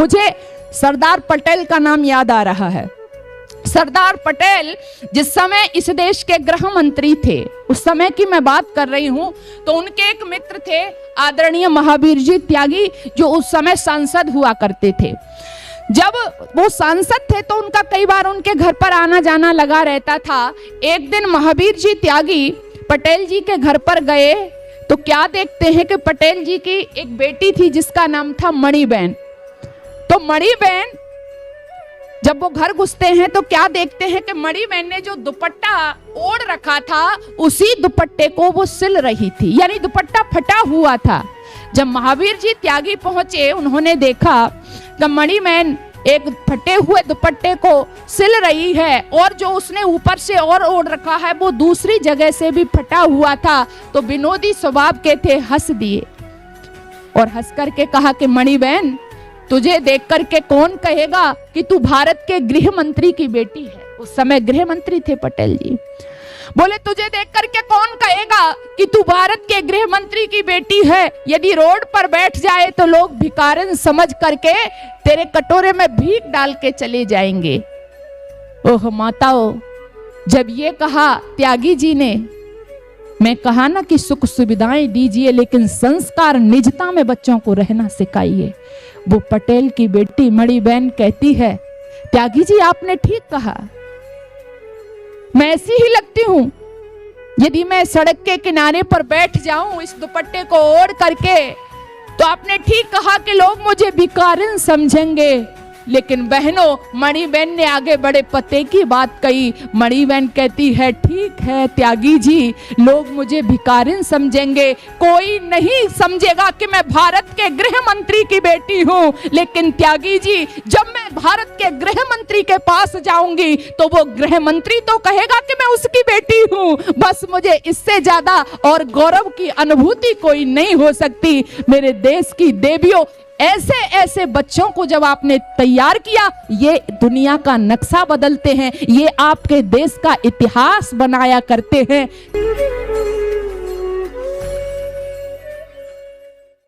मुझे सरदार पटेल का नाम याद आ रहा है। सरदार पटेल जिस समय इस देश के गृह मंत्री थे, उस समय की मैं बात कर रही हूं, तो उनके एक मित्र थे आदरणीय महावीर जी त्यागी, जो उस समय सांसद हुआ करते थे। जब वो सांसद थे तो उनका कई बार उनके घर पर आना जाना लगा रहता था। एक दिन महावीर जी त्यागी पटेल जी के घर पर गए तो क्या देखते हैं कि पटेल जी की एक बेटी थी जिसका नाम था मणिबेन। तो मणिबेन जब वो घर घुसते हैं तो क्या देखते हैं कि मणिबेन ने जो दुपट्टा ओढ़ रखा था उसी दुपट्टे को वो सिल रही थी, यानी दुपट्टा फटा हुआ था। जब महावीर जी त्यागी पहुंचे, उन्होंने देखा कि मणिबेन एक फटे हुए दुपट्टे को सिल रही है और जो उसने ऊपर से और ओढ़ रखा है वो दूसरी जगह से भी फटा हुआ था। तो विनोदी स्वभाव के थे, हंस दिए और हंस करके कहा कि मणिबेन, तुझे देख करके कौन कहेगा कि तू भारत के गृह मंत्री की बेटी है। उस समय गृह मंत्री थे पटेल जी। बोले तुझे देख करके कौन कहेगा कि तू भारत के गृह मंत्री की बेटी है। यदि रोड पर बैठ जाए तो लोग भिखारन समझ करके तेरे कटोरे में भीख डाल के चले जाएंगे। ओह माताओं, जब ये कहा त्यागी जी ने, मैं कहा ना कि सुख सुविधाएं दीजिए लेकिन संस्कार निजता में बच्चों को रहना सिखाइए। वो पटेल की बेटी मणिबेन कहती है, त्यागी जी आपने ठीक कहा, मैं ऐसी ही लगती हूं। यदि मैं सड़क के किनारे पर बैठ जाऊं इस दुपट्टे को ओढ़ करके तो आपने ठीक कहा कि लोग मुझे भिखारिन समझेंगे। लेकिन बहनों, मणिबेन ने आगे बड़े पते की बात कही। मणिबेन कहती है, ठीक है त्यागी जी, लोग मुझे भिखारिन समझेंगे, कोई नहीं समझेगा कि मैं भारत के गृह मंत्री की बेटी हूँ। लेकिन त्यागी जी, जब मैं भारत के गृह मंत्री के पास जाऊंगी तो वो गृह मंत्री तो कहेगा कि मैं उसकी बेटी हूँ। बस मुझे इससे ज्यादा और गौरव की अनुभूति कोई नहीं हो सकती। मेरे देश की देवियों, ऐसे ऐसे बच्चों को जब आपने तैयार किया, ये दुनिया का नक्शा बदलते हैं, ये आपके देश का इतिहास बनाया करते हैं।